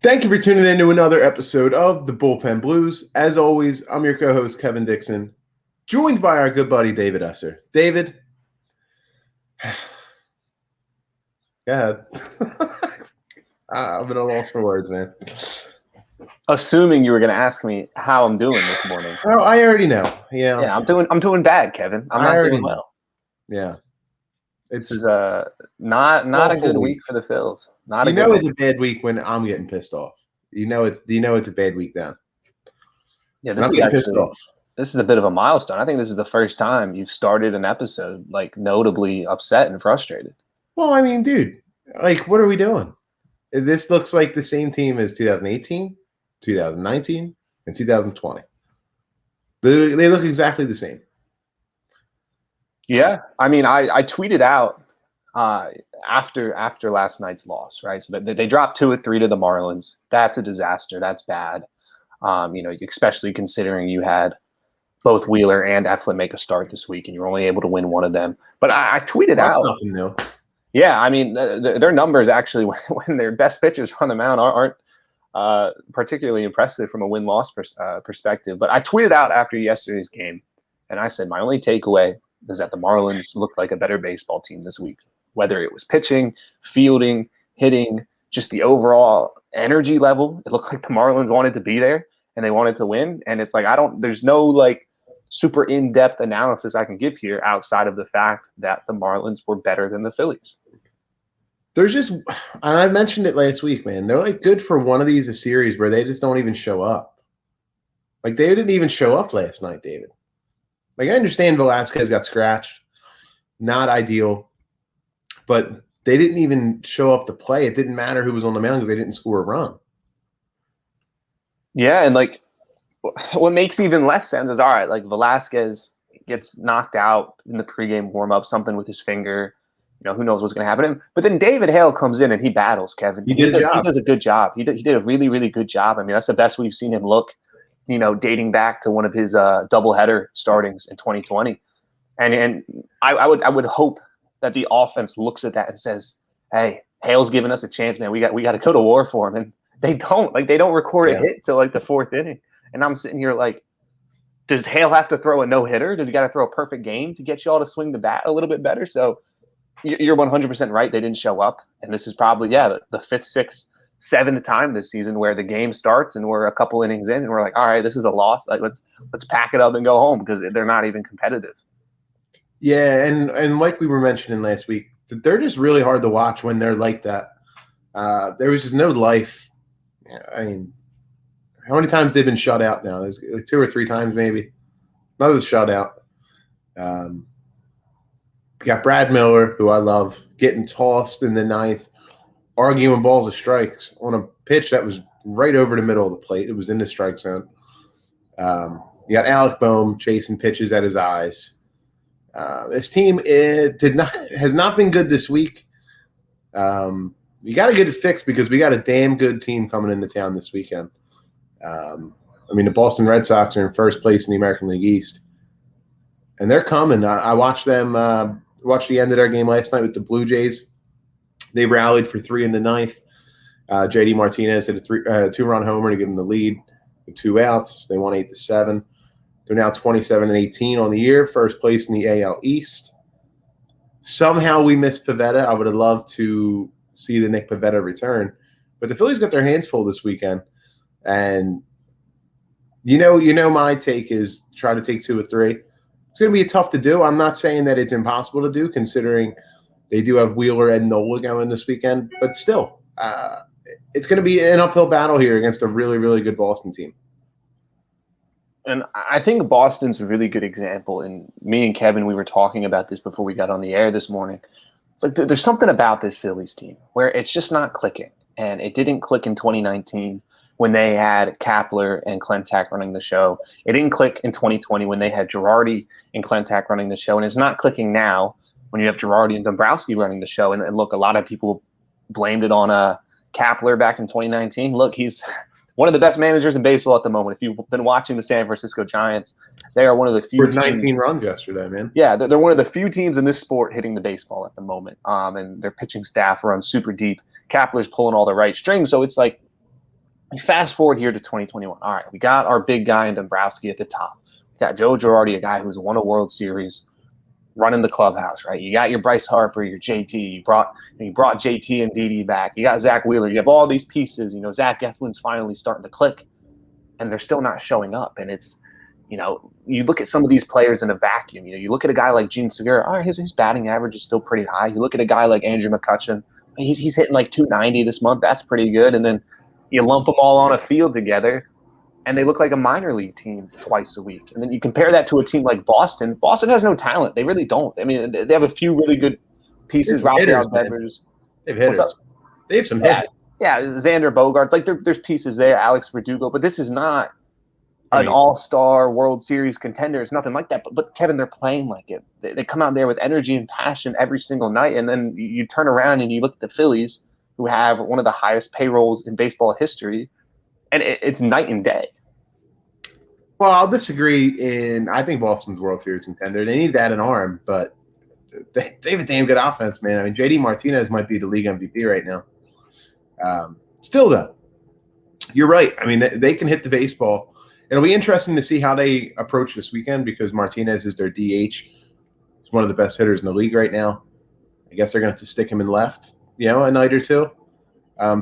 Thank you for tuning in to another episode of the Bullpen Blues. As always, I'm your co-host, Kevin Dixon, joined by our good buddy, David Esser. David, go ahead. I'm at a loss for words, man. Assuming you were going to ask me how I'm doing this morning. Oh, I already know. Yeah, I'm doing bad, Kevin. I'm not doing well. Yeah. This is not a good week for the Phillies. It's a bad week when I'm getting pissed off. It's a bad week then. Yeah, this is a bit of a milestone. I think this is the first time you've started an episode like notably upset and frustrated. Well, I mean, dude, like, what are we doing? This looks like the same team as 2018, 2019, and 2020. They look exactly the same. Yeah, I mean, I tweeted out after last night's loss, right? So they dropped 2-3 to the Marlins. That's a disaster. That's bad. Especially considering you had both Wheeler and Eflin make a start this week, and you were only able to win one of them. But I tweeted out. That's nothing new. Yeah, I mean, their numbers actually, when their best pitchers on the mound, aren't particularly impressive from a win-loss perspective. But I tweeted out after yesterday's game, and I said my only takeaway is that the Marlins looked like a better baseball team this week. Whether it was pitching, fielding, hitting, just the overall energy level, it looked like the Marlins wanted to be there and they wanted to win. And it's like there's no like super in-depth analysis I can give here outside of the fact that the Marlins were better than the Phillies. There's just, and I mentioned it last week, man. They're like good for one of these a series where they just don't even show up. Like they didn't even show up last night, David. Like I understand Velasquez got scratched, not ideal, but they didn't even show up to play. It didn't matter who was on the mound because they didn't score a run. Yeah, and like what makes even less sense is, all right, like Velasquez gets knocked out in the pregame warm-up, something with his finger. Who knows what's going to happen to him. But then David Hale comes in and he battles, Kevin. He does a good job. He did a really, really good job. I mean, that's the best we've seen him look, dating back to one of his doubleheader startings in 2020. And I would hope that the offense looks at that and says, hey, Hale's giving us a chance, man. We got to go to war for him. And they don't. Like, they don't record a hit till like the fourth inning. And I'm sitting here like, does Hale have to throw a no-hitter? Does he got to throw a perfect game to get you all to swing the bat a little bit better? So you're 100% right. They didn't show up. And this is probably, the fifth, sixth, seventh time this season where the game starts and we're a couple innings in and we're like, all right, this is a loss. Like, let's pack it up and go home because they're not even competitive. Yeah, and like we were mentioning last week, they're just really hard to watch when they're like that. There was just no life. I mean, how many times they've been shut out now? There's like 2 or 3 times maybe. Another shutout. Got Brad Miller, who I love, getting tossed in the ninth, arguing balls of strikes on a pitch that was right over the middle of the plate. It was in the strike zone. You got Alec Boehm chasing pitches at his eyes. This team has not been good this week. You got to get it fixed because we got a damn good team coming into town this weekend. The Boston Red Sox are in first place in the American League East, and they're coming. I watched them. Watched the end of their game last night with the Blue Jays. They rallied for 3 in the ninth. JD Martinez hit a 2-run homer to give them the lead with 2 outs. They won 8-7. They're now 27-18 on the year, first place in the AL East. Somehow we missed Pivetta. I would have loved to see the Nick Pivetta return, but the Phillies got their hands full this weekend. And my take is try to take 2 or 3. It's going to be tough to do. I'm not saying that it's impossible to do, considering they do have Wheeler and Nola going this weekend. But still, it's going to be an uphill battle here against a really, really good Boston team. And I think Boston's a really good example. And me and Kevin, we were talking about this before we got on the air this morning. It's like there's something about this Phillies team where it's just not clicking. And it didn't click in 2019 when they had Kapler and Klentak running the show. It didn't click in 2020 when they had Girardi and Klentak running the show. And it's not clicking now when you have Girardi and Dombrowski running the show. And look, a lot of people blamed it on Kapler back in 2019. Look, he's one of the best managers in baseball at the moment. If you've been watching the San Francisco Giants, they are one of the few. 19 runs yesterday, man. Yeah, they're one of the few teams in this sport hitting the baseball at the moment. And their pitching staff runs super deep. Kapler's pulling all the right strings. So it's like, You fast forward here to 2021. All right, we got our big guy in Dombrowski at the top. We got Joe Girardi, a guy who's won a World Series, running the clubhouse, right? You got your Bryce Harper, your JT. You brought JT and Didi back. You got Zach Wheeler. You have all these pieces. Zach Eflin's finally starting to click, and they're still not showing up. And it's, you look at some of these players in a vacuum. You look at a guy like Gene Segura. All right, his batting average is still pretty high. You look at a guy like Andrew McCutchen. He's hitting like 290 this month. That's pretty good. And then you lump them all on a field together, and they look like a minor league team twice a week. And then you compare that to a team like Boston. Boston has no talent. They really don't. I mean, they have a few really good pieces. Rafael Devers. They've hitters. They have some hitters. Yeah, Xander Bogaerts. Like, there's pieces there. Alex Verdugo. But this is not an all-star World Series contender. It's nothing like that. But Kevin, they're playing like it. They come out there with energy and passion every single night. And then you turn around and you look at the Phillies, who have one of the highest payrolls in baseball history, and it's night and day. Well, I'll disagree I think Boston's World Series contender. They need that in arm, but they have a damn good offense, man. I mean, JD Martinez might be the league MVP right now. Still, though, you're right. I mean, they can hit the baseball. It'll be interesting to see how they approach this weekend because Martinez is their DH. He's one of the best hitters in the league right now. I guess they're going to have to stick him in left, a night or two.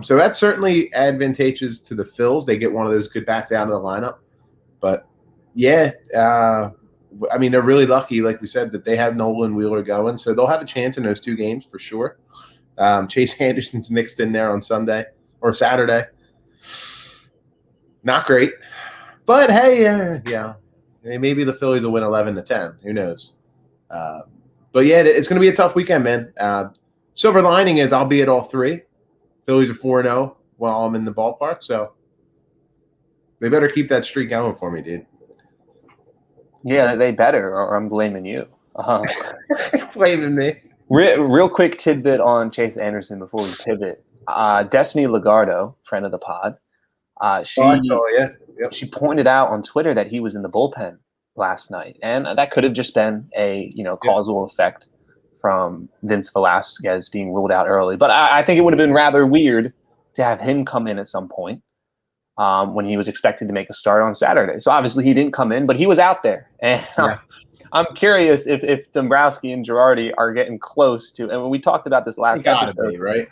So that's certainly advantageous to the Phils. They get one of those good bats out of the lineup. But, yeah, I mean, they're really lucky, like we said, that they have Nolan Wheeler going. So they'll have a chance in those two games for sure. Chase Anderson's mixed in there on Sunday or Saturday. Not great. But, hey, maybe the Phillies will win 11-10. Who knows? But, yeah, it's going to be a tough weekend, man. Silver lining is I'll be at all three. Phillies are 4-0 while I'm in the ballpark, so they better keep that streak going for me, dude. Yeah, they better, or I'm blaming you. Blaming me. Real quick tidbit on Chase Anderson before we pivot. Destiny Legardo, friend of the pod, she pointed out on Twitter that he was in the bullpen last night, and that could have just been a causal effect from Vince Velasquez being ruled out early. But I think it would have been rather weird to have him come in at some point when he was expected to make a start on Saturday. So obviously he didn't come in, but he was out there. And I'm curious if Dombrowski and Girardi are getting close to, and we talked about this last episode, right?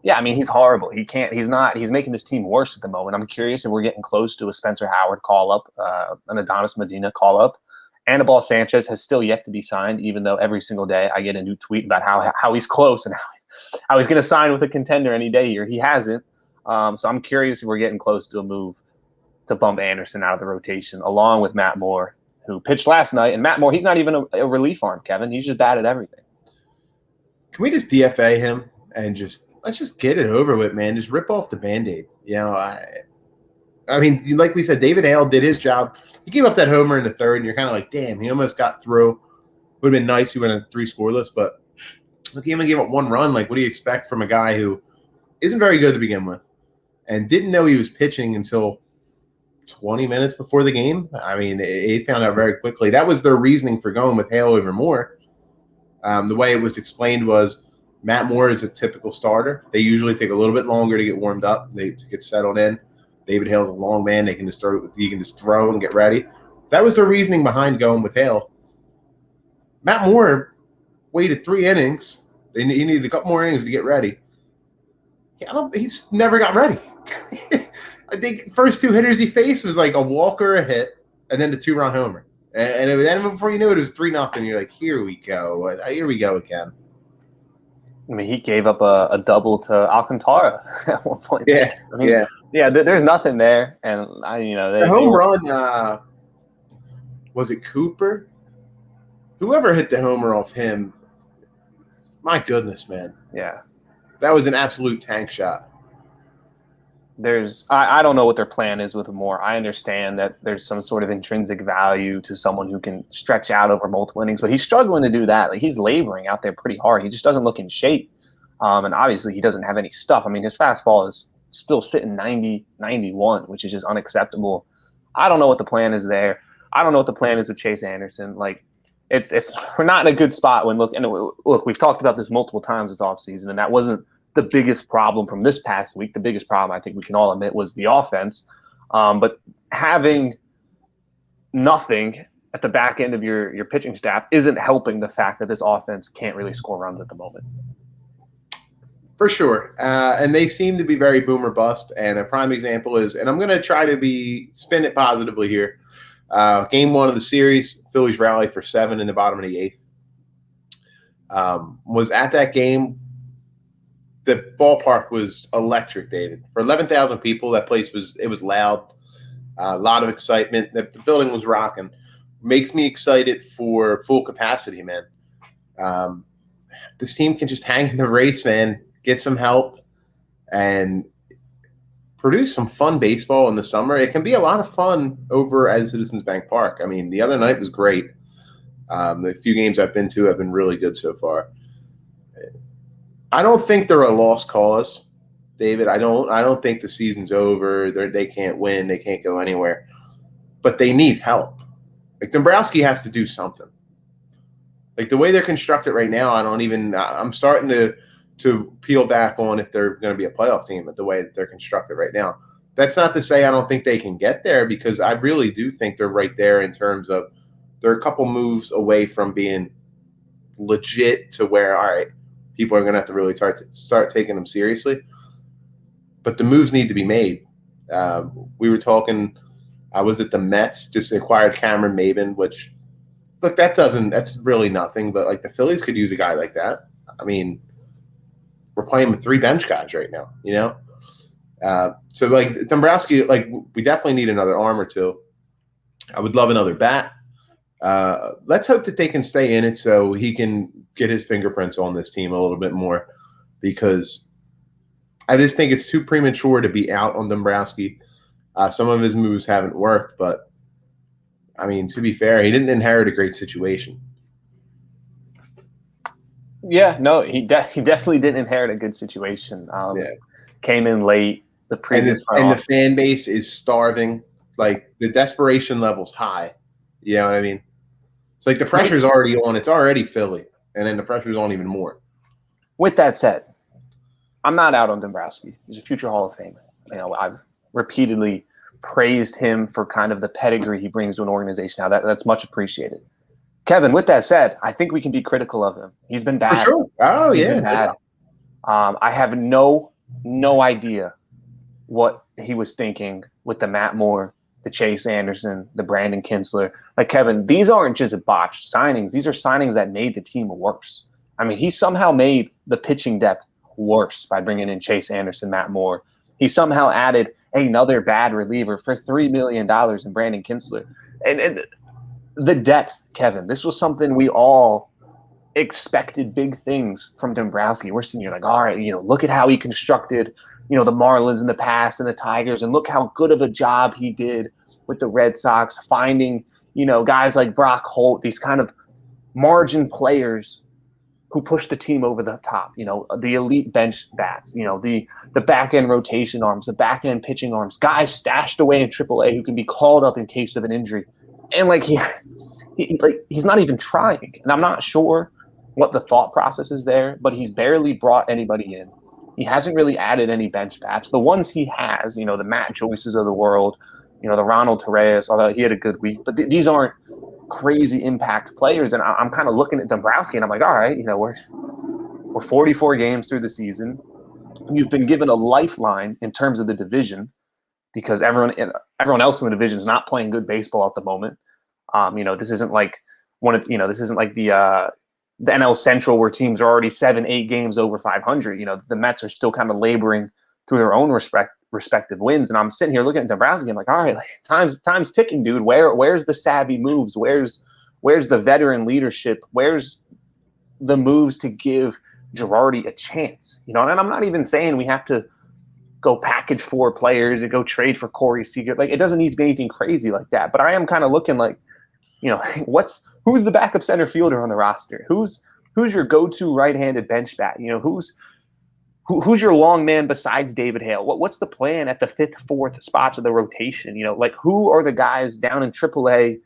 Yeah, I mean, he's horrible. He's making this team worse at the moment. I'm curious if we're getting close to a Spencer Howard call-up, an Adonis Medina call-up. Anibal Sanchez has still yet to be signed, even though every single day I get a new tweet about how he's close and how he's going to sign with a contender any day here. He hasn't. So I'm curious if we're getting close to a move to bump Anderson out of the rotation, along with Matt Moore, who pitched last night. And Matt Moore, he's not even a relief arm, Kevin. He's just bad at everything. Can we just DFA him and let's just get it over with, man? Just rip off the Band-Aid. I mean, like we said, David Hale did his job. He gave up that homer in the third, and you're kind of like, damn, he almost got through. Would have been nice if he went in 3 scoreless, but look, he only gave up 1 run. Like, what do you expect from a guy who isn't very good to begin with and didn't know he was pitching until 20 minutes before the game? I mean, he found out very quickly. That was their reasoning for going with Hale over Moore. The way it was explained was Matt Moore is a typical starter. They usually take a little bit longer to get warmed up, to get settled in. David Hale's a long man. He can just throw and get ready. That was the reasoning behind going with Hale. Matt Moore waited 3 innings. He needed a couple more innings to get ready. He's never got ready. I think first 2 hitters he faced was like a walker, a hit, and then the 2-run homer. And then before you knew it, it was 3-0. You're like, here we go. Here we go again. I mean, he gave up a double to Alcantara at one point. Yeah, I mean, there's nothing there, and the home run. Was it Cooper? Whoever hit the homer off him. My goodness, man. Yeah, that was an absolute tank shot. I don't know what their plan is with Moore. I understand that there's some sort of intrinsic value to someone who can stretch out over multiple innings, but he's struggling to do that. Like, he's laboring out there pretty hard. He just doesn't look in shape. And obviously he doesn't have any stuff. I mean, his fastball is still sitting 90, 91, which is just unacceptable. I don't know what the plan is there. I don't know what the plan is with Chase Anderson. Like, we're not in a good spot when look, we've talked about this multiple times this offseason, and that wasn't the biggest problem from this past week. The biggest problem, I think we can all admit, was the offense. But having nothing at the back end of your pitching staff isn't helping the fact that this offense can't really score runs at the moment. For sure. And they seem to be very boom or bust. And a prime example is, and I'm going to try to spin it positively here. Game 1 of the series, Phillies rally for 7 in the bottom of the 8th. Was at that game. The ballpark was electric, David. For 11,000 people, that place was loud. A lot of excitement. The building was rocking. Makes me excited for full capacity, man. This team can just hang in the race, man. Get some help and produce some fun baseball in the summer. It can be a lot of fun over at Citizens Bank Park. I mean, the other night was great. The few games I've been to have been really good so far. I don't think they're a lost cause, David. I don't think the season's over. They can't win. They can't go anywhere. But they need help. Like, Dombrowski has to do something. Like, the way they're constructed right now, I'm starting to peel back on if they're going to be a playoff team, but the way that they're constructed right now. That's not to say I don't think they can get there, because I really do think they're right there in terms of they're a couple moves away from being legit to where, all right, people are going to have to really start taking them seriously. But the moves need to be made. We were talking, was it the Mets just acquired Cameron Maybin, which, look, that's really nothing, but like the Phillies could use a guy like that. I mean, we're playing with 3 bench guys right now, you know? So, like, Dombrowski, like, we definitely need another arm or two. I would love another bat. Let's hope that they can stay in it so he can get his fingerprints on this team a little bit more, because I just think it's too premature to be out on Dombrowski. Some of his moves haven't worked, but, I mean, to be fair, he didn't inherit a great situation. Yeah, no, he definitely didn't inherit a good situation. Came in late. The previous and the fan base is starving. Like, the desperation level's high. You know what I mean? It's like the pressure's already on. It's already Philly, and then the pressure's on even more. With that said, I'm not out on Dombrowski. He's a future Hall of Famer. You know, I've repeatedly praised him for kind of the pedigree he brings to an organization. Now that's much appreciated. Kevin, with that said, I think we can be critical of him. He's been bad. For sure. Oh, He's yeah. been bad. I have no idea what he was thinking with the Matt Moore, the Chase Anderson, the Brandon Kinsler. Like, Kevin, these aren't just botched signings. These are signings that made the team worse. I mean, he somehow made the pitching depth worse by bringing in Chase Anderson, Matt Moore. He somehow added another bad reliever for $3 million in Brandon Kinsler. And the depth, Kevin, this was something we all expected big things from Dombrowski. We're sitting here like, all right, you know, look at how he constructed, you know, the Marlins in the past and the Tigers, and look how good of a job he did with the Red Sox, finding, you know, guys like Brock Holt, these kind of margin players who push the team over the top, you know, the elite bench bats, you know, the back end rotation arms, the back end pitching arms, guys stashed away in AAA who can be called up in case of an injury. And like he's not even trying. And I'm not sure what the thought process is there, but he's barely brought anybody in. He hasn't really added any bench bats. The ones he has, you know, the Matt Joyces of the world, you know, the Ronald Torreyes, although he had a good week, but these aren't crazy impact players. And I'm kind of looking at Dombrowski and I'm like, all right, you know, we're 44 games through the season. You've been given a lifeline in terms of the division, because everyone else in the division is not playing good baseball at the moment. You know, this isn't like this isn't like the NL Central where teams are already 7-8 games over 500. You know, the Mets are still kind of laboring through their own respective wins. And I'm sitting here looking at Dombrowski. I'm like, all right, like, time's ticking, dude. Where's the savvy moves? Where's the veteran leadership? Where's the moves to give Girardi a chance? You know, and I'm not even saying we have to go package 4 players and go trade for Corey Seager. Like, it doesn't need to be anything crazy like that. But I am kind of looking like, you know, who's the backup center fielder on the roster? Who's your go-to right-handed bench bat? You know, who's your long man besides David Hale? What's the plan at the 5th, 4th spots of the rotation? You know, like, who are the guys down in AAA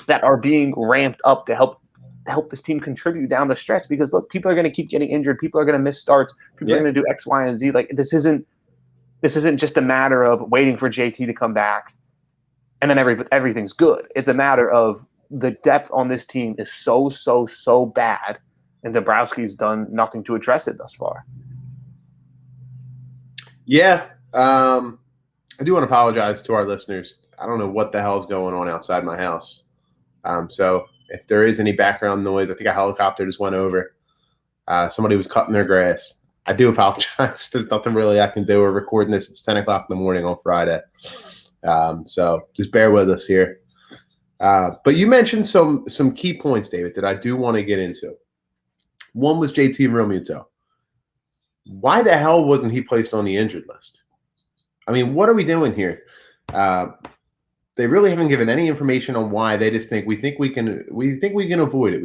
that are being ramped up to help help this team contribute down the stretch. Because look, people are going to keep getting injured. People are going to miss starts. People are going to do X, Y, and Z. Like this isn't just a matter of waiting for JT to come back and then everything's good. It's a matter of the depth on this team is so bad, and Dombrowski's done nothing to address it thus far. Yeah. I do want to apologize to our listeners. I don't know what the hell is going on outside my house. So if there is any background noise, I think a helicopter just went over. Somebody was cutting their grass. I do apologize. There's nothing really I can do. We're recording this. It's 10 o'clock in the morning on Friday. So just bear with us here. But you mentioned some key points, David, that I do want to get into. One was JT Realmuto. Why the hell wasn't he placed on the injured list? I mean, what are we doing here? They really haven't given any information on why. They just think we think we can avoid it. We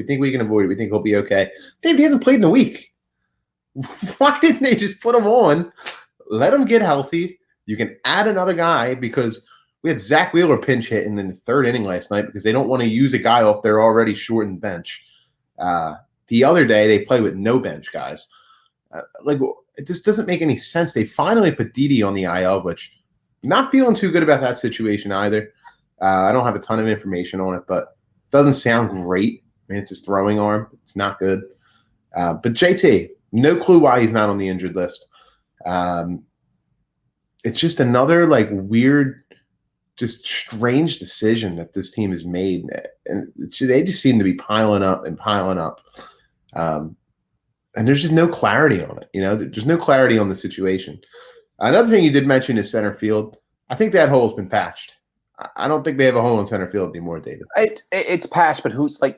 think we can avoid it. We think he'll be okay. David, he hasn't played in a week. Why didn't they just put him on? Let him get healthy. You can add another guy because we had Zach Wheeler pinch hitting in the third inning last night because they don't want to use a guy off their already shortened bench. The other day they play with no bench guys. It just doesn't make any sense. They finally put Didi on the IL, which not feeling too good about that situation either. I don't have a ton of information on it, but it doesn't sound great. I mean, it's his throwing arm. It's not good. But JT, no clue why he's not on the injured list. It's just another weird, just strange decision that this team has made. And they just seem to be piling up and piling up. And there's just no clarity on it. There's no clarity on the situation. Another thing you did mention is center field. I think that hole's been patched. I don't think they have a hole in center field anymore, David. It's patched, but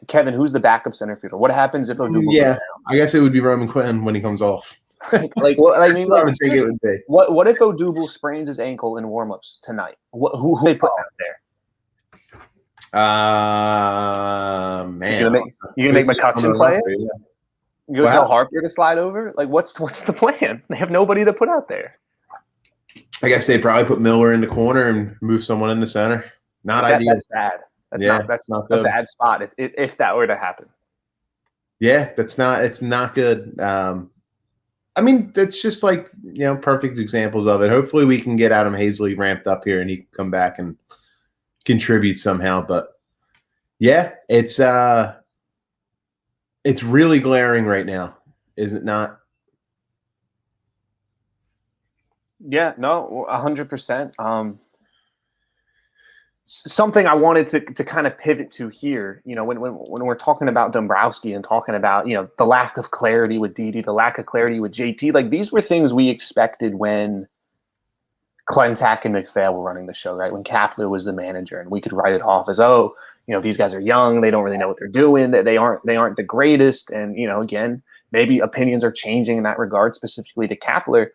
Kevin, who's the backup center fielder? What happens if Odubel goes down? I guess it would be Roman Quinn when he comes off. What if Odubel sprains his ankle in warmups tonight? Who they put out there? Man. You're gonna make McCutchen play it? Yeah. You gonna tell Harper to slide over? What's the plan? They have nobody to put out there. I guess they'd probably put Miller in the corner and move someone in the center. Not ideal. That's bad. That's not a bad spot if that were to happen. Yeah, it's not good. I mean, that's just perfect examples of it. Hopefully we can get Adam Hazley ramped up here and he can come back and contribute somehow. But yeah, it's really glaring right now, is it not? Yeah, no, 100%. Something I wanted to kind of pivot to here, when we're talking about Dombrowski and talking about, the lack of clarity with Didi, the lack of clarity with JT, these were things we expected when Klentak and McPhail were running the show, right? When Kapler was the manager, and we could write it off as, these guys are young, they don't really know what they're doing, that they aren't the greatest, and again, maybe opinions are changing in that regard, specifically to Kapler.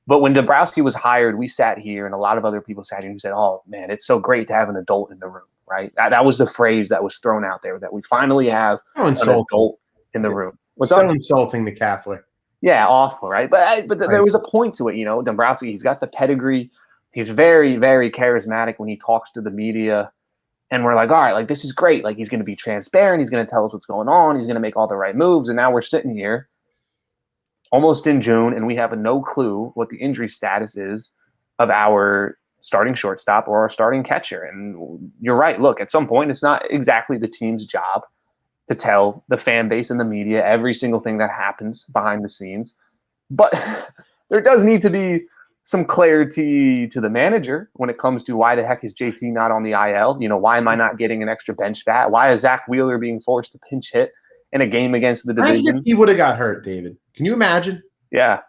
But when Dombrowski was hired, we sat here and a lot of other people sat here and said, oh, man, it's so great to have an adult in the room, right? That was the phrase that was thrown out there, that we finally have an adult in the room. So insulting to Kapler. Yeah, awful, right? But there was a point to it, Dombrowski, he's got the pedigree. He's very, very charismatic when he talks to the media. And we're like, all right, this is great. He's going to be transparent. He's going to tell us what's going on. He's going to make all the right moves. And now we're sitting here almost in June, and we have no clue what the injury status is of our starting shortstop or our starting catcher. And you're right. Look, at some point, it's not exactly the team's job to tell the fan base and the media every single thing that happens behind the scenes. But there does need to be some clarity to the manager when it comes to why the heck is JT not on the IL? Why am I not getting an extra bench bat? Why is Zach Wheeler being forced to pinch hit in a game against the division? Imagine if he would have got hurt, David. Can you imagine? Yeah.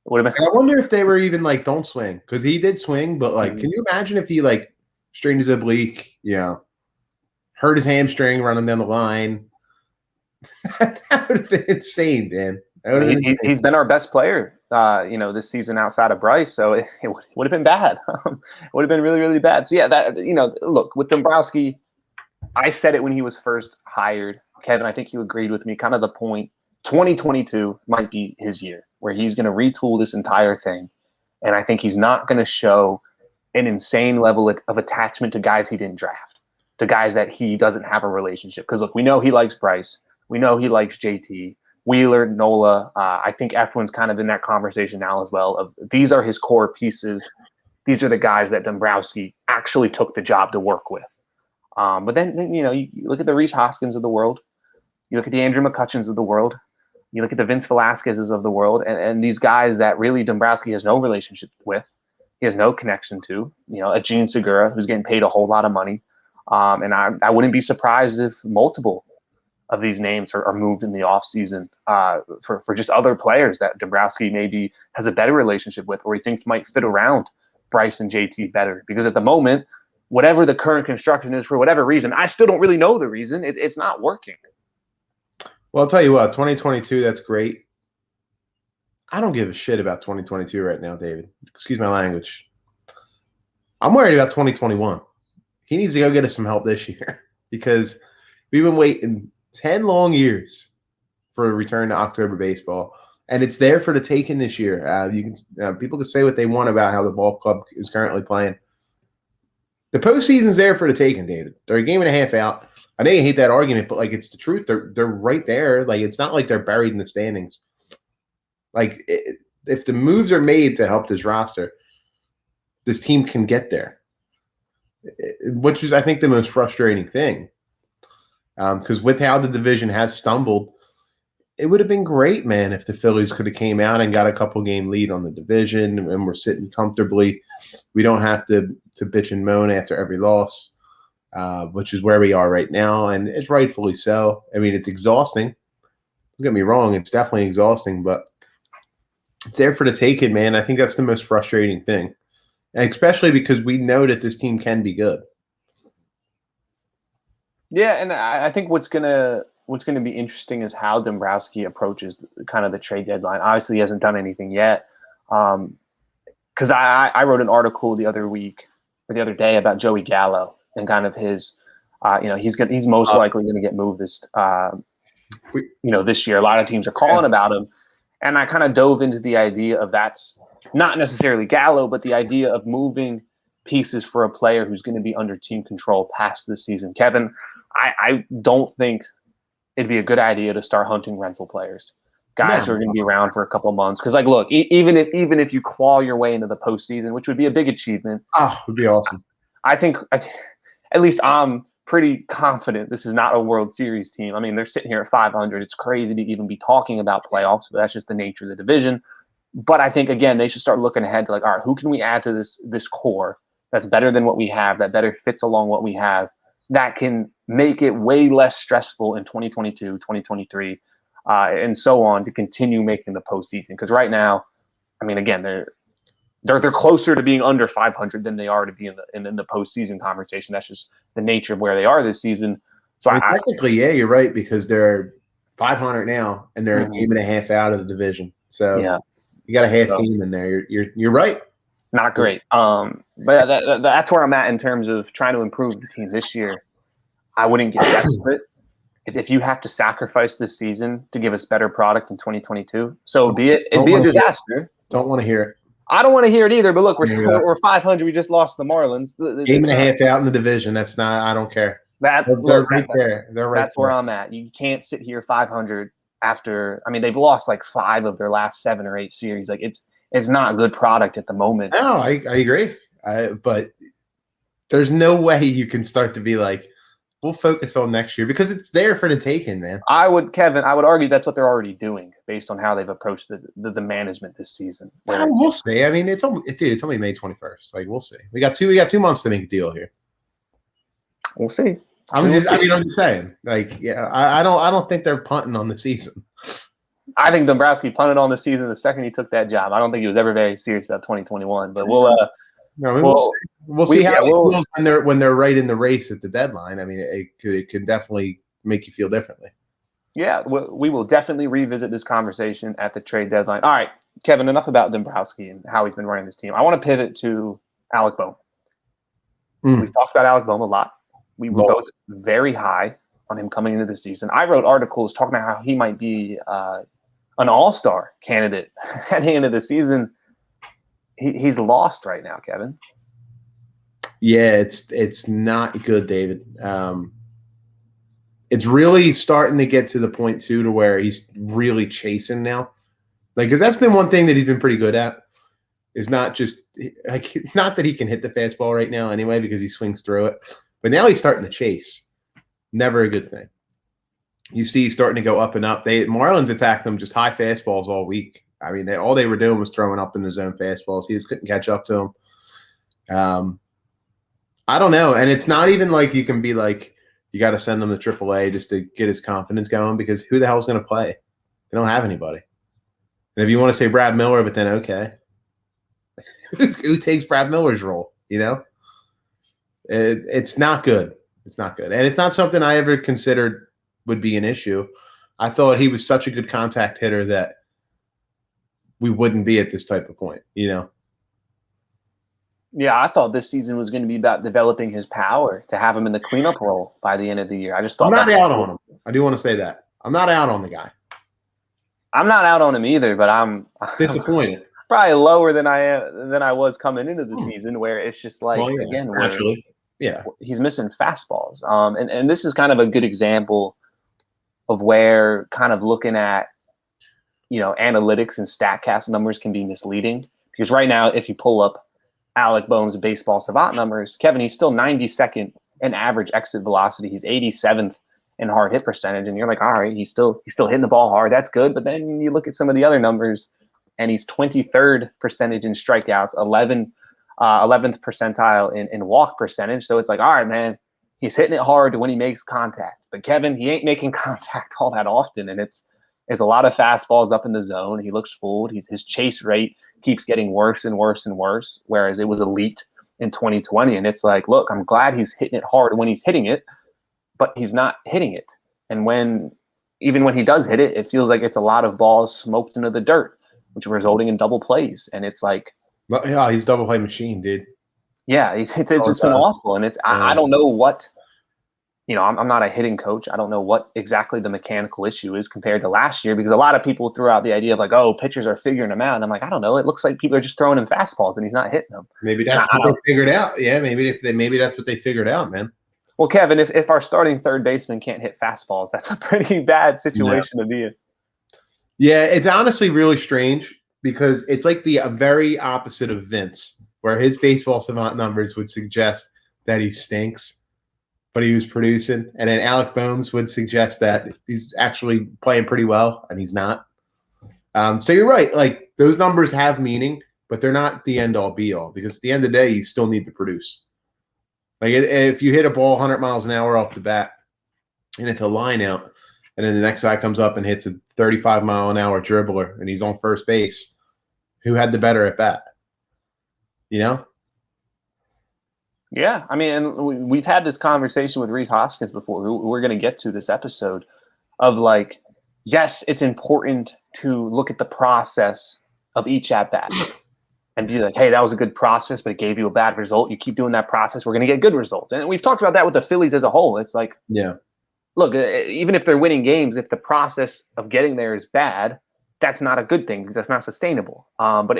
Would have been. I wonder if they were even don't swing, because he did swing, but can you imagine if he strained his oblique, hurt his hamstring running down the line? That would have been insane, Dan. He's been our best player, this season outside of Bryce, so it would have been bad. It would have been really, really bad. So yeah, that look, with Dombrowski, I said it when he was first hired. Kevin, I think you agreed with me. Kind of the point, 2022 might be his year where he's going to retool this entire thing. And I think he's not going to show an insane level of attachment to guys he didn't draft. to guys that he doesn't have a relationship. Because look, we know he likes Bryce. We know he likes JT, Wheeler, Nola. I think Eflin's kind of in that conversation now as well. Of these are his core pieces. These are the guys that Dombrowski actually took the job to work with. But then you look at the Reese Hoskins of the world. You look at the Andrew McCutchens of the world. You look at the Vince Velasquez's of the world, and these guys that really Dombrowski has no relationship with. He has no connection to. A Gene Segura who's getting paid a whole lot of money. And I wouldn't be surprised if multiple of these names are moved in the offseason for just other players that Dombrowski maybe has a better relationship with or he thinks might fit around Bryce and JT better. Because at the moment, whatever the current construction is, for whatever reason, I still don't really know the reason. It's not working. Well, I'll tell you what, 2022, that's great. I don't give a shit about 2022 right now, David. Excuse my language. I'm worried about 2021. He needs to go get us some help this year because we've been waiting 10 long years for a return to October baseball, and it's there for the taking this year. People can say what they want about how the ball club is currently playing. The postseason's there for the taking, David. They're a game and a half out. I know you hate that argument, but it's the truth. They're right there. It's not like they're buried in the standings. If the moves are made to help this roster, this team can get there, which is, I think, the most frustrating thing. Because with how the division has stumbled, it would have been great, man, if the Phillies could have came out and got a couple-game lead on the division and we're sitting comfortably. We don't have to bitch and moan after every loss, which is where we are right now, and it's rightfully so. I mean, it's exhausting. Don't get me wrong, it's definitely exhausting, but it's there for the taking, man. I think that's the most frustrating thing, and especially because we know that this team can be good. Yeah, and I think what's gonna be interesting is how Dombrowski approaches kind of the trade deadline. Obviously, he hasn't done anything yet. Because I wrote an article the other day about Joey Gallo and kind of his, he's most likely going to get moved this year. A lot of teams are calling about him, and I kind of dove into the idea of that's not necessarily Gallo, but the idea of moving pieces for a player who's going to be under team control past this season. Kevin, I don't think it'd be a good idea to start hunting rental players, guys who are going to be around for a couple of months. Because, look, even if you claw your way into the postseason, which would be a big achievement, it would be awesome. I think at least I'm pretty confident this is not a World Series team. I mean, they're sitting here at 500. It's crazy to even be talking about playoffs, but that's just the nature of the division. But I think, again, they should start looking ahead to all right, who can we add to this core that's better than what we have, that better fits along what we have, that can make it way less stressful in 2022, 2023, and so on to continue making the postseason. Because right now, I mean, again, they're closer to being under 500 than they are to be in the postseason conversation. That's just the nature of where they are this season. So technically, yeah, you're right, because they're 500 now and they're a game and a half out of the division. So you got a half game in there. You're right. Not great. But that's where I'm at in terms of trying to improve the team this year. I wouldn't get desperate. If you have to sacrifice this season to give us better product in 2022, so be it. It'd be a disaster. Don't want to hear it. I don't want to hear it either. But look, we're 500. We just lost the Marlins. Game and a half out in the division. That's not. I don't care. They're right there. They're right. That's where I'm at. You can't sit here 500 after. I mean, they've lost 5 of their last 7 or 8 series. It's not a good product at the moment. No, I agree. But there's no way you can start to be we'll focus on next year, because it's there for the taking, man. Kevin, I would argue that's what they're already doing based on how they've approached the management this season. We'll see. I mean, it's only May 21st. We'll see. We got 2 months to make a deal here. We'll see. I'm just saying. I don't think they're punting on the season. I think Dombrowski punted on the season the second he took that job. I don't think he was ever very serious about 2021. But we'll see how it feels when they're right in the race at the deadline. I mean, it could definitely make you feel differently. Yeah, we will definitely revisit this conversation at the trade deadline. All right, Kevin, enough about Dombrowski and how he's been running this team. I want to pivot to Alec Bohm. We've talked about Alec Bohm a lot. We were both very high on him coming into the season. I wrote articles talking about how he might be an all-star candidate heading into the season. He's lost right now, Kevin. Yeah, it's not good, David. It's really starting to get to the point too, to where he's really chasing now. Like, because that's been one thing that he's been pretty good at. Is not just like, not that he can hit the fastball right now anyway, because he swings through it, but now he's starting to chase. Never a good thing. You see, he's starting to go up and up. Marlins attacked him just high fastballs all week. I mean, all they were doing was throwing up in the zone fastballs. He just couldn't catch up to him. I don't know, and it's not even like you can be like, you got to send him to AAA just to get his confidence going, because who the hell's going to play? They don't have anybody. And if you want to say Brad Miller, but then okay, who takes Brad Miller's role? You know, it's not good. It's not good, and it's not something I ever considered would be an issue. I thought he was such a good contact hitter that we wouldn't be at this type of point. You know. Yeah, I thought this season was going to be about developing his power to have him in the cleanup role by the end of the year. I just thought I'm not out on him. I do want to say that. I'm not out on the guy. I'm not out on him either, but I'm disappointed. Probably lower than I was coming into the season, where it's just like, well, yeah, again, naturally, yeah, he's missing fastballs. And this is kind of a good example of where kind of looking at, analytics and StatCast numbers can be misleading, because right now, if you pull up Alec Bohm's baseball savant numbers, Kevin, he's still 92nd in average exit velocity. He's 87th in hard hit percentage. And you're like, all right, he's still hitting the ball hard. That's good. But then you look at some of the other numbers, and he's 23rd percentage in strikeouts, 11th percentile in walk percentage. So it's like, all right, man, he's hitting it hard when he makes contact. But Kevin, he ain't making contact all that often. And it's a lot of fastballs up in the zone. He looks fooled. His chase rate keeps getting worse and worse and worse, whereas it was elite in 2020. And it's like, look, I'm glad he's hitting it hard when he's hitting it, but he's not hitting it. And even when he does hit it, it feels like it's a lot of balls smoked into the dirt, which are resulting in double plays. And it's like, yeah, he's double play machine, dude. Yeah, it's been awful. And I don't know what, I'm not a hitting coach. I don't know what exactly the mechanical issue is compared to last year, because a lot of people threw out the idea of like, oh, pitchers are figuring him out. And I'm like, I don't know. It looks like people are just throwing him fastballs and he's not hitting them. Maybe that's what they figured out. Yeah, maybe that's what they figured out, man. Well, Kevin, if our starting third baseman can't hit fastballs, that's a pretty bad situation to be in. Yeah, it's honestly really strange, because it's like the very opposite of Vince, where his baseball savant numbers would suggest that he stinks, but he was producing. And then Alec Bohm's would suggest that he's actually playing pretty well, and he's not. So you're right. Like, those numbers have meaning, but they're not the end-all, be-all, because at the end of the day, you still need to produce. Like, if you hit a ball 100 miles an hour off the bat and it's a line out, and then the next guy comes up and hits a 35-mile-an-hour dribbler and he's on first base, who had the better at bat? You know? Yeah. I mean, and we've had this conversation with Reese Hoskins before, who we're going to get to this episode, of like, yes, it's important to look at the process of each at-bat and be like, hey, that was a good process, but it gave you a bad result. You keep doing that process, we're going to get good results. And we've talked about that with the Phillies as a whole. It's like, yeah, look, even if they're winning games, if the process of getting there is bad, that's not a good thing, because that's not sustainable. But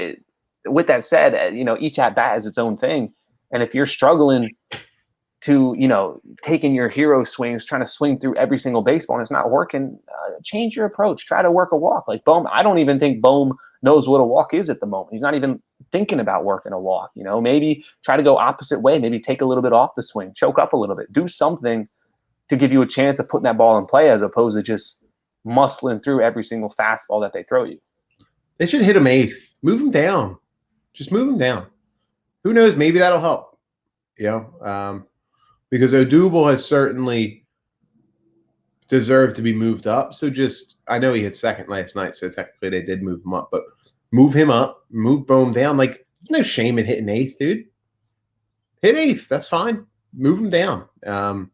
with that said, each at-bat is its own thing. And if you're struggling to, taking your hero swings, trying to swing through every single baseball and it's not working, change your approach. Try to work a walk. Like Bohm, I don't even think Bohm knows what a walk is at the moment. He's not even thinking about working a walk. Maybe try to go opposite way. Maybe take a little bit off the swing, choke up a little bit, do something to give you a chance of putting that ball in play, as opposed to just muscling through every single fastball that they throw you. They should hit him eighth. Move him down. Just move him down. Who knows? Maybe that'll help. Because Odubel has certainly deserved to be moved up. So I know he hit second last night, so technically they did move him up. But move him up, move Bohm down. Like, there's no shame in hitting eighth, dude. Hit eighth. That's fine. Move him down. Then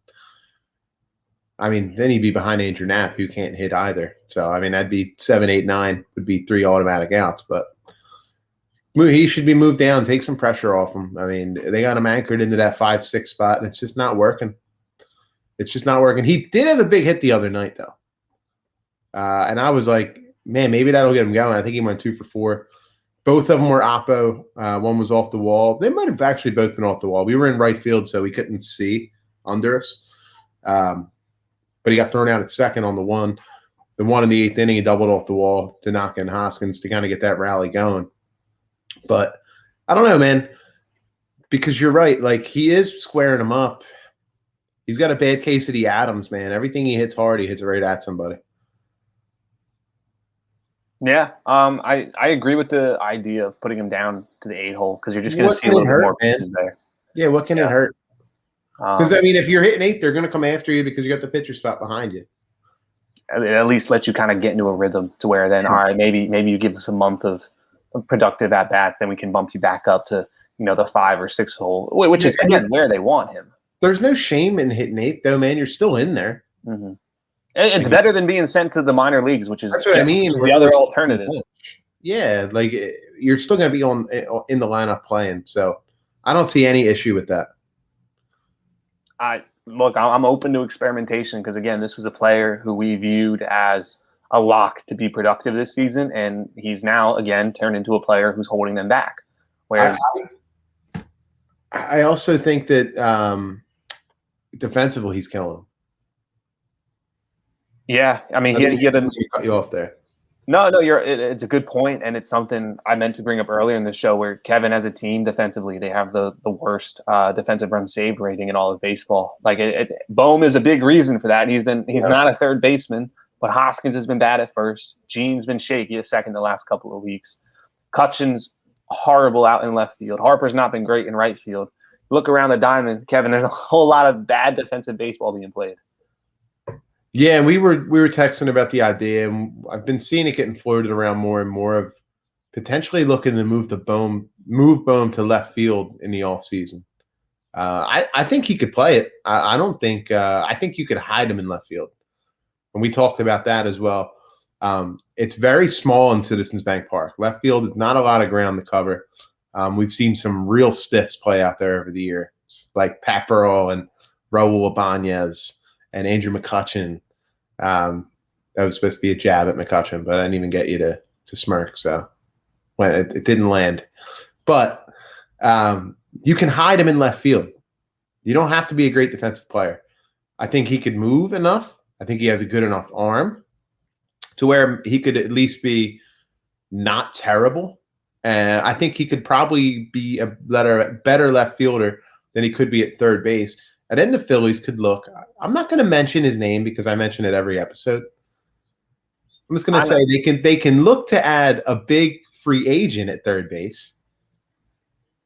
he'd be behind Andrew Knapp, who can't hit either. So, that'd be 7, 8, 9 would be 3 automatic outs. But he should be moved down, take some pressure off him. They got him anchored into that 5, 6 spot, and it's just not working. It's just not working. He did have a big hit the other night, though. And I was like, man, maybe that'll get him going. I think he went 2 for 4. Both of them were oppo. One was off the wall. They might have actually both been off the wall. We were in right field, so we couldn't see under us. But he got thrown out at second on the one. The one in the eighth inning, he doubled off the wall to knock in Hoskins to kind of get that rally going. But I don't know, man, because you're right. Like, he is squaring him up. He's got a bad case of the Adams, man. Everything he hits hard, he hits right at somebody. Yeah, I agree with the idea of putting him down to the 8-hole because you're just going to see a little bit more pitches there. Yeah, what can it hurt? Because, I mean, if you're hitting 8, they're going to come after you because you got the pitcher spot behind you. At least let you kind of get into a rhythm to where then, all right, maybe you give us a month of productive at bats, then we can bump you back up to the 5 or 6 hole, which is again where they want him. There's no shame in hitting 8, though, man. You're still in there. Mm-hmm. It's better than being sent to the minor leagues, which is that's what I mean. The other alternative. Yeah, like you're still going to be in the lineup playing, so I don't see any issue with that. Look, I'm open to experimentation because, again, this was a player who we viewed as a lock to be productive this season, and he's now, again, turned into a player who's holding them back. Whereas I also think that defensively he's killing them. Yeah, I mean, he had a cut you off there. No, it's a good point, and it's something I meant to bring up earlier in the show where Kevin, as a team, defensively, they have the worst defensive run saved rating in all of baseball. Like, Bohm is a big reason for that. He's not a third baseman, but Hoskins has been bad at first. Gene's been shaky at second the last couple of weeks. Cutchin's horrible out in left field. Harper's not been great in right field. Look around the diamond, Kevin, there's a whole lot of bad defensive baseball being played. Yeah, we were texting about the idea, and I've been seeing it getting floated around more and more of potentially looking to move Bohm to left field in the offseason. I think he could play it. I don't think I think you could hide him in left field. And we talked about that as well. It's very small in Citizens Bank Park. Left field is not a lot of ground to cover. We've seen some real stiffs play out there over the year, like Pat Burrell and Raul Ibanez and Andrew McCutchen. That was supposed to be a jab at McCutchen, but I didn't even get you to smirk. So it didn't land. But you can hide him in left field. You don't have to be a great defensive player. I think he could move enough. I think he has a good enough arm to where he could at least be not terrible. And I think he could probably be a better left fielder than he could be at third base. And then the Phillies could look. I'm not going to mention his name because I mention it every episode. I'm just going to say they can look to add a big free agent at third base,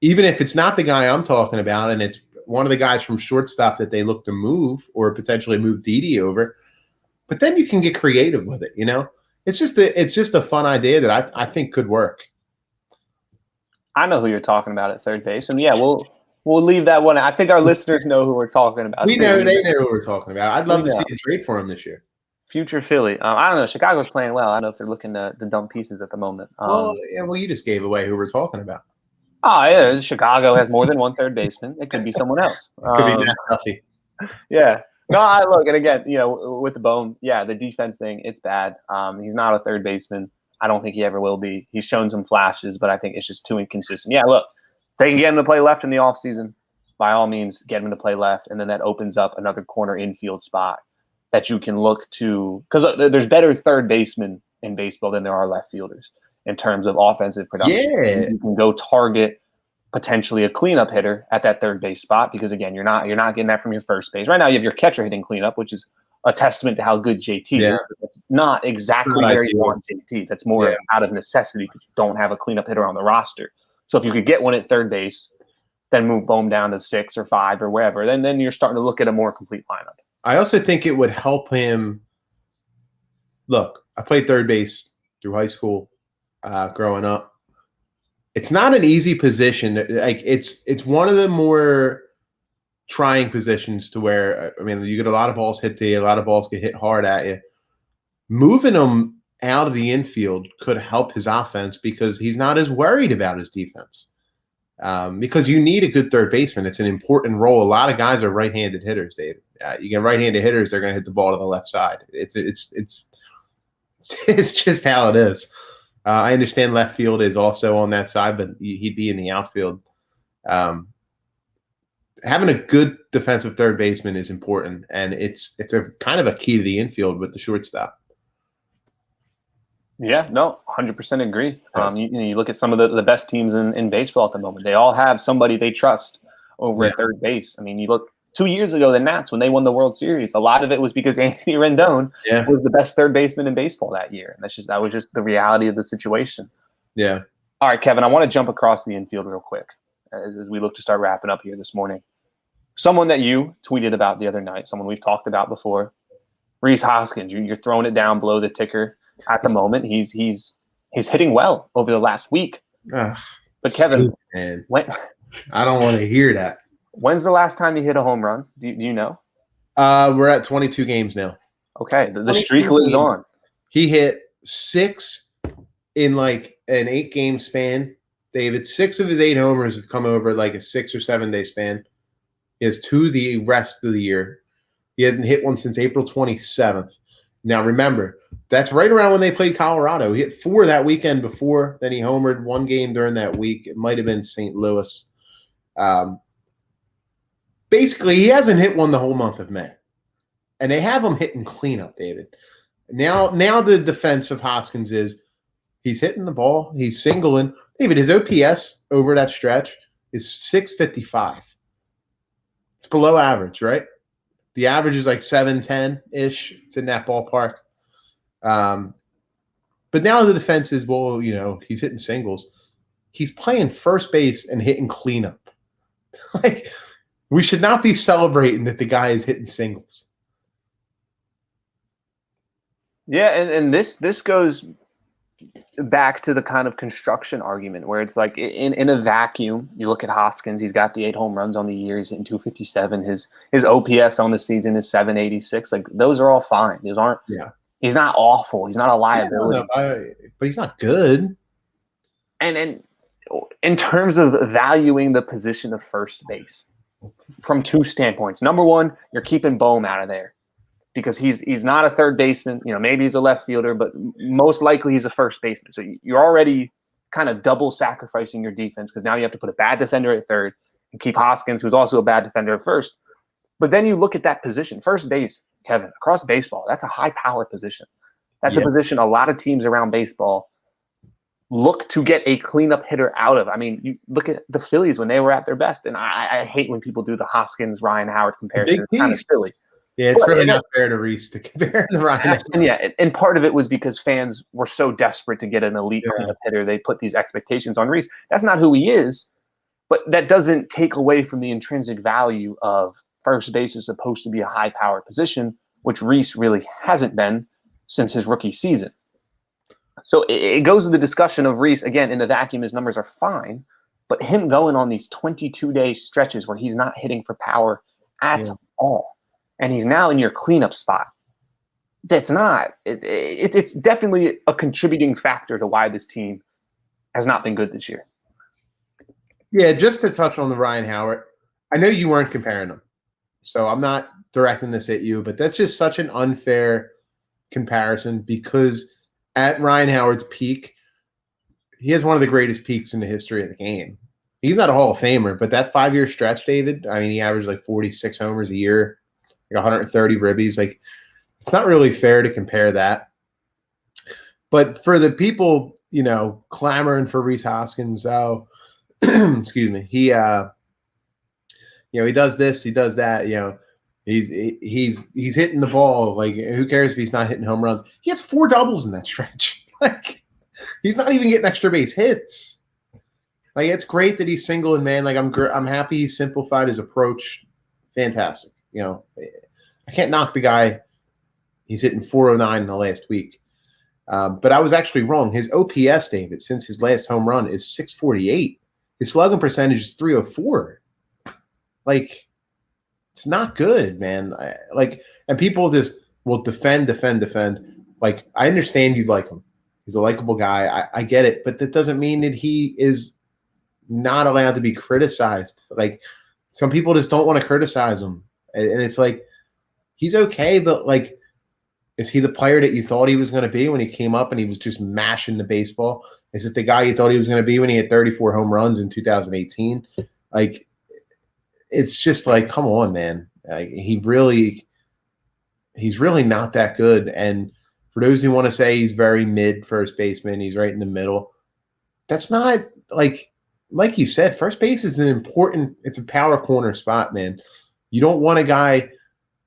even if it's not the guy I'm talking about, and it's one of the guys from shortstop that they look to move or potentially move Didi over. But then you can get creative with it. It's just a fun idea that I think could work. I know who you're talking about at third base, and yeah, we'll leave that one. I think our listeners know who we're talking about. They know who we're talking about. I'd love to see a trade for him this year. Future Philly. I don't know. Chicago's playing well. I don't know if they're looking to dump pieces at the moment. Well, you just gave away who we're talking about. Oh, yeah. Chicago has more than one third baseman. It could be someone else. Could be Matt Duffy. Yeah. No, look, and again, with the Bohm, yeah, the defense thing, it's bad. He's not a third baseman. I don't think he ever will be. He's shown some flashes, but I think it's just too inconsistent. Yeah, look, they can get him to play left in the offseason. By all means, get him to play left, and then that opens up another corner infield spot that you can look to. Because there's better third basemen in baseball than there are left fielders in terms of offensive production. Yeah. You can go target potentially a cleanup hitter at that third base spot because, again, you're not getting that from your first base. Right now you have your catcher hitting cleanup, which is a testament to how good JT is. But that's not exactly where you want JT. That's more out of necessity because you don't have a cleanup hitter on the roster. So if you could get one at third base, then move Bohm down to 6 or 5 or wherever, then you're starting to look at a more complete lineup. I also think it would help him. Look, I played third base through high school growing up. It's not an easy position. Like it's one of the more trying positions to where, I mean, you get a lot of balls hit to you, a lot of balls get hit hard at you. Moving him out of the infield could help his offense because he's not as worried about his defense. Because you need a good third baseman. It's an important role. A lot of guys are right-handed hitters, Dave. You get right-handed hitters, they're going to hit the ball to the left side. It's just how it is. I understand left field is also on that side, but he'd be in the outfield. Having a good defensive third baseman is important, and it's a kind of a key to the infield with the shortstop. Yeah, no, 100% agree. You look at some of the best teams in baseball at the moment. They all have somebody they trust over at third base. I mean, you look 2 years ago, the Nats, when they won the World Series, a lot of it was because Anthony Rendon was the best third baseman in baseball that year. And that was just the reality of the situation. Yeah. All right, Kevin, I want to jump across the infield real quick as we look to start wrapping up here this morning. Someone that you tweeted about the other night, someone we've talked about before, Rhys Hoskins. You're throwing it down below the ticker at the moment. He's hitting well over the last week. But Kevin, I don't want to hear that. When's the last time he hit a home run? Do you know? We're at 22 games now. Okay, the streak lives on. He hit 6 in like an 8-game span. David, 6 of his 8 homers have come over like a 6 or 7 day span. He has 2 the rest of the year. He hasn't hit one since April 27th. Now, remember, that's right around when they played Colorado. He hit 4 that weekend before. Then he homered 1 game during that week. It might have been St. Louis. Basically, he hasn't hit one the whole month of May. And they have him hitting cleanup, David. Now the defense of Hoskins is he's hitting the ball. He's singling. David, his OPS over that stretch is 655. It's below average, right? The average is like 710-ish. It's in that ballpark. But now the defense is, well, he's hitting singles. He's playing first base and hitting cleanup. Like, we should not be celebrating that the guy is hitting singles. Yeah, and this goes back to the kind of construction argument where it's like in a vacuum, you look at Hoskins, he's got the 8 home runs on the year, he's hitting 257. His OPS on the season is 786. Like, those are all fine. Those aren't he's not awful. He's not a liability. But he's not good. And in terms of valuing the position of first base, from 2 standpoints. Number one, you're keeping Bohm out of there because he's not a third baseman. Maybe he's a left fielder, but most likely he's a first baseman. So you're already kind of double sacrificing your defense because now you have to put a bad defender at third and keep Hoskins, who's also a bad defender, at first. But then you look at that position, first base, Kevin, across baseball, that's a high-power position. That's a position a lot of teams around baseball look to get a cleanup hitter out of. I mean, you look at the Phillies when they were at their best, and I hate when people do the Hoskins, Ryan Howard comparison. It's kind of silly. Yeah, it's really not fair to Rhys to compare to Ryan. And part of it was because fans were so desperate to get an elite cleanup hitter, they put these expectations on Rhys. That's not who he is, but that doesn't take away from the intrinsic value of first base is supposed to be a high-powered position, which Rhys really hasn't been since his rookie season. So it goes to the discussion of Rhys, again, in the vacuum, his numbers are fine, but him going on these 22-day stretches where he's not hitting for power at all, and he's now in your cleanup spot, that's not. It's definitely a contributing factor to why this team has not been good this year. Yeah, just to touch on the Ryan Howard, I know you weren't comparing them, so I'm not directing this at you, but that's just such an unfair comparison because – at Ryan Howard's peak, he has one of the greatest peaks in the history of the game. He's not a Hall of Famer, but that 5-year stretch, David, I mean, he averaged like 46 homers a year, like 130 ribbies. Like, it's not really fair to compare that. But for the people, clamoring for Rhys Hoskins, excuse me, he does this, he does that, He's hitting the ball. Like, who cares if he's not hitting home runs? He has 4 doubles in that stretch. Like, he's not even getting extra base hits. Like, it's great that he's single and man. Like, I'm happy he simplified his approach. Fantastic. I can't knock the guy. He's hitting 409 in the last week. But I was actually wrong. His OPS, David, since his last home run is 648. His slugging percentage is 304. Like, it's not good, man. And people just will defend. Like, I understand you'd like him. He's a likable guy. I get it. But that doesn't mean that he is not allowed to be criticized. Like, some people just don't want to criticize him. And it's like, he's okay, but like, Is he the player that you thought he was going to be when he came up and he was just mashing the baseball? Is it the guy you thought he was going to be when he had 34 home runs in 2018? Like, it's just like, come on, man. He's really not that good. And for those who want to say he's very mid first baseman, he's right in the middle. That's not like you said, first base is it's a power corner spot, man. You don't want a guy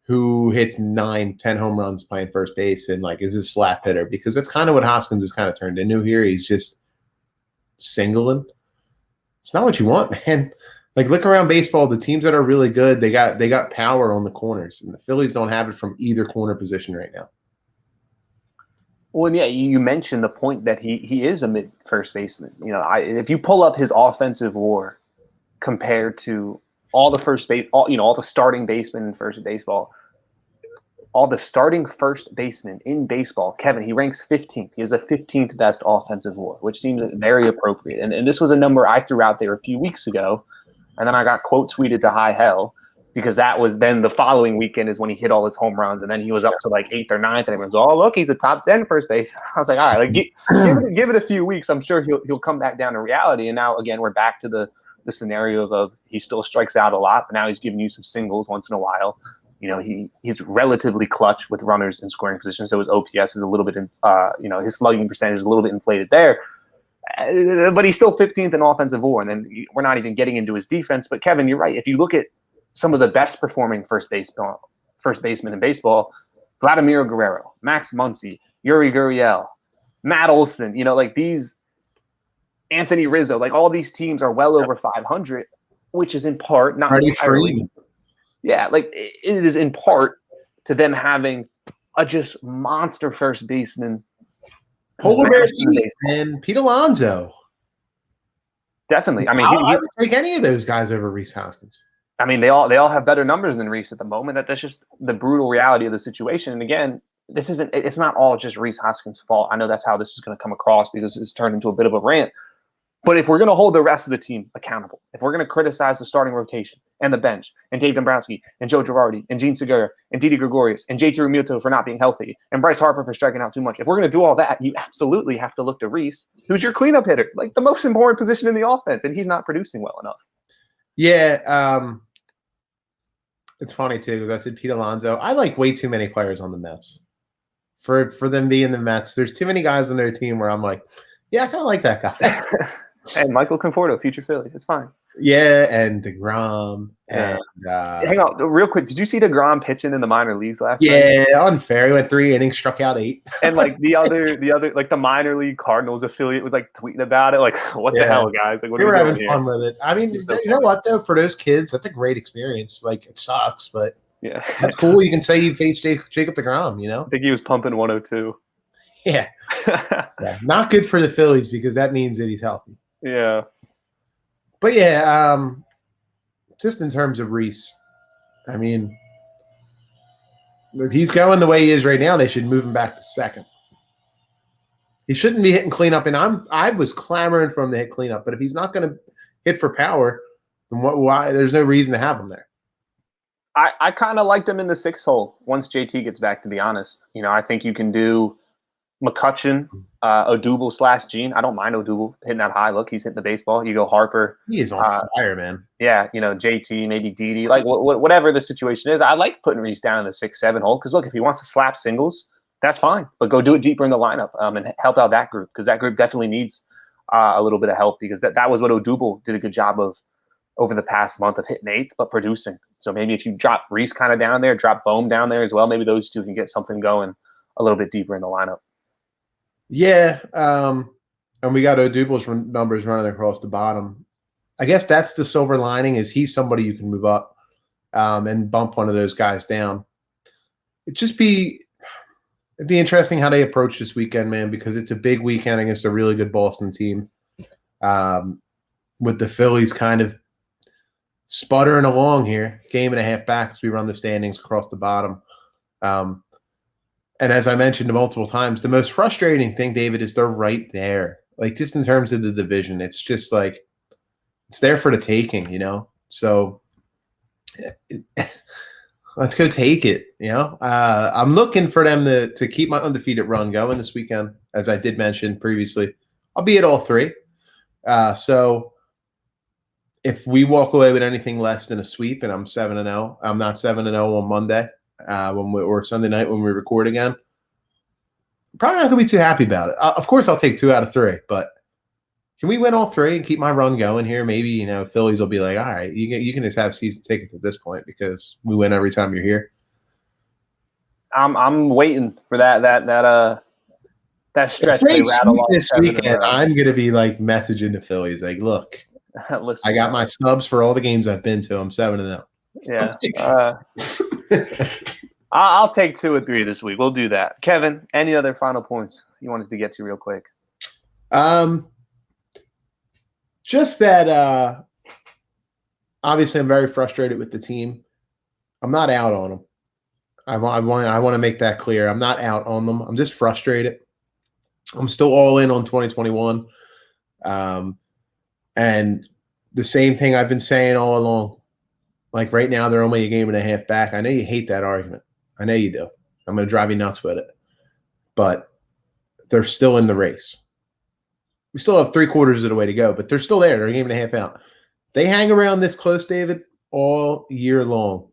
who hits 9, 10 home runs playing first base and like is a slap hitter, because that's kind of what Hoskins has kind of turned into here. He's just singling. It's not what you want, man. Like, look around baseball, the teams that are really good, they got power on the corners, and the Phillies don't have it from either corner position right now. Well, yeah, you mentioned the point that he is a mid first baseman. If you pull up his offensive WAR compared to all the all the starting basemen in first baseball, all the starting first basemen in baseball, Kevin, he ranks 15th. He has the 15th best offensive WAR, which seems very appropriate. And this was a number I threw out there a few weeks ago, and then I got quote tweeted to high hell, because that was then the following weekend is when he hit all his home runs, and then he was up to like 8th or 9th, and everyone's, oh, look, he's a top 10 first base. I was like, all right, like give it a few weeks. I'm sure he'll come back down to reality. And now again, we're back to the scenario of he still strikes out a lot, but now he's giving you some singles once in a while. He's relatively clutch with runners in scoring position, so his OPS is a little bit, his slugging percentage is a little bit inflated there. But he's still 15th in offensive WAR, and then we're not even getting into his defense. But Kevin, you're right. If you look at some of the best performing first basemen in baseball, Vladimir Guerrero, Max Muncy, Yuri Gurriel, Matt Olson, like these, Anthony Rizzo, like all these teams are well over 500, which is in part, not entirely. Yeah, like it is in part to them having a just monster first baseman. Polar Bear and Pete Alonso. Definitely. I mean, I would take any of those guys over Rhys Hoskins. I mean, they all have better numbers than Rhys at the moment. That's just the brutal reality of the situation. And again, it's not all just Rhys Hoskins' fault. I know that's how this is going to come across, because it's turned into a bit of a rant. But if we're going to hold the rest of the team accountable, if we're going to criticize the starting rotation and the bench and Dave Dombrowski and Joe Girardi and Gene Segura and Didi Gregorius and JT Realmuto for not being healthy and Bryce Harper for striking out too much, if we're going to do all that, you absolutely have to look to Rhys, who's your cleanup hitter, like the most important position in the offense, and he's not producing well enough. Yeah, it's funny too, because I said Pete Alonso. I like way too many players on the Mets for them being the Mets. There's too many guys on their team where I'm like, yeah, I kind of like that guy. And Michael Conforto, future Philly. It's fine. Yeah, and DeGrom. And hang on, real quick. Did you see DeGrom pitching in the minor leagues last night? Yeah, unfair. He went 3 innings, struck out 8. And like the other, like the minor league Cardinals affiliate was like tweeting about it. Like, what the hell, guys? Like, what they are were we having doing fun with it. I mean, you know what though? For those kids, that's a great experience. Like, it sucks, but yeah, that's cool. You can say you faced Jacob DeGrom. I think he was pumping 102. Yeah. Yeah, not good for the Phillies, because that means that he's healthy. Yeah. But yeah, just in terms of Rhys, I mean, if he's going the way he is right now, they should move him back to second. He shouldn't be hitting cleanup, and I was clamoring for him to hit cleanup. But if he's not going to hit for power, then why? There's no reason to have him there. I kind of liked him in the 6th hole once JT gets back, to be honest. I think you can do McCutchen, Odubel / Gene. I don't mind Odubel hitting that high. Look, he's hitting the baseball. You go Harper. He is on fire, man. Yeah, JT, maybe Didi, like whatever the situation is. I like putting Rhys down in the 6, 7 hole, because look, if he wants to slap singles, that's fine. But go do it deeper in the lineup and help out that group, because that group definitely needs a little bit of help, because that was what Odubel did a good job of over the past month, of hitting 8th but producing. So maybe if you drop Rhys kind of down there, drop Bohm down there as well, maybe those two can get something going a little bit deeper in the lineup. Yeah, and we got Odubel's numbers running across the bottom. I guess that's the silver lining, is he's somebody you can move up and bump one of those guys down. It'd be interesting how they approach this weekend, man, because it's a big weekend against a really good Boston team. With the Phillies kind of sputtering along here, game and a half back as we run the standings across the bottom. And as I mentioned multiple times, the most frustrating thing, David, is they're right there. Like, just in terms of the division, it's just like it's there for the taking, So Let's go take it. I'm looking for them to keep my undefeated run going this weekend, as I did mention previously. I'll be at all three. So if we walk away with anything less than a sweep, and I'm 7-0, I'm not 7-0 on Monday or Sunday night when we record again. I'm probably not gonna be too happy about it. Of course, I'll take 2 out of 3, but can we win all 3 and keep my run going here? Maybe Phillies will be like, all right, you can just have season tickets at this point because we win every time you're here. I'm waiting for that stretch they rattle off this weekend. I'm gonna be like messaging the Phillies like, look, listen, I got my subs for all the games I've been to. I'm 7-0. Yeah. I'll take 2 or 3 this week. We'll do that. Kevin, any other final points you wanted to get to real quick? Just that obviously I'm very frustrated with the team. I'm not out on them. I want to make that clear. I'm not out on them. I'm just frustrated. I'm still all in on 2021. And the same thing I've been saying all along. Like right now, they're only a game and a half back. I know you hate that argument. I know you do. I'm going to drive you nuts with it. But they're still in the race. We still have 3/4 of the way to go, but they're still there. They're a game and a half out. They hang around this close, David, all year long.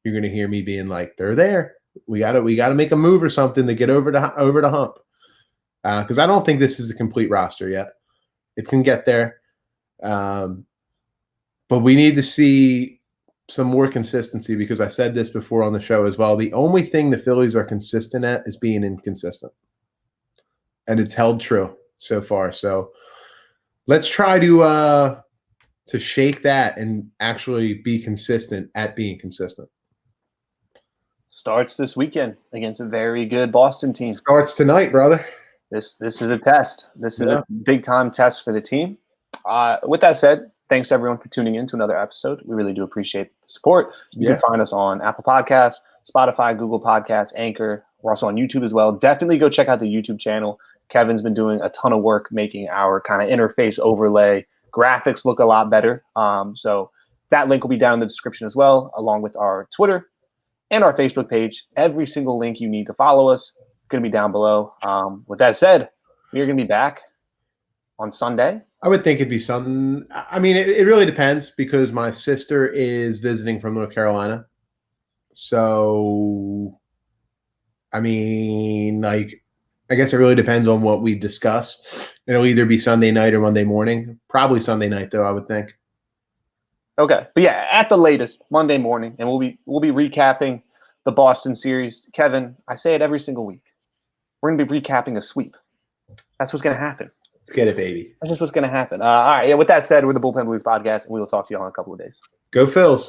You're going to hear me being like, they're there. We got to make a move or something to get over the hump. Because I don't think this is a complete roster yet. It can get there. But we need to see some more consistency because I said this before on the show as well. The only thing the Phillies are consistent at is being inconsistent. And it's held true so far. So let's try to shake that and actually be consistent at being consistent. Starts this weekend against a very good Boston team. Starts tonight, brother. This is a test. This is a big-time test for the team. With that said, thanks everyone for tuning in to another episode. We really do appreciate the support. You can find us on Apple Podcasts, Spotify, Google Podcasts, Anchor. We're also on YouTube as well. Definitely go check out the YouTube channel. Kevin's been doing a ton of work making our kind of interface overlay graphics look a lot better. So that link will be down in the description as well, along with our Twitter and our Facebook page. Every single link you need to follow us going to be down below. With that said, we are going to be back on Sunday. I would think it'd be Sunday. I mean, it really depends because my sister is visiting from North Carolina. So, I mean, like, I guess it really depends on what we discuss. It'll either be Sunday night or Monday morning. Probably Sunday night, though, I would think. Okay. But yeah, at the latest, Monday morning. And we'll be recapping the Boston series. Kevin, I say it every single week. We're going to be recapping a sweep. That's what's going to happen. Let's get it, baby. That's just what's going to happen. All right. Yeah. With that said, we're the Bullpen Blues podcast, and we will talk to you all in a couple of days. Go Phils.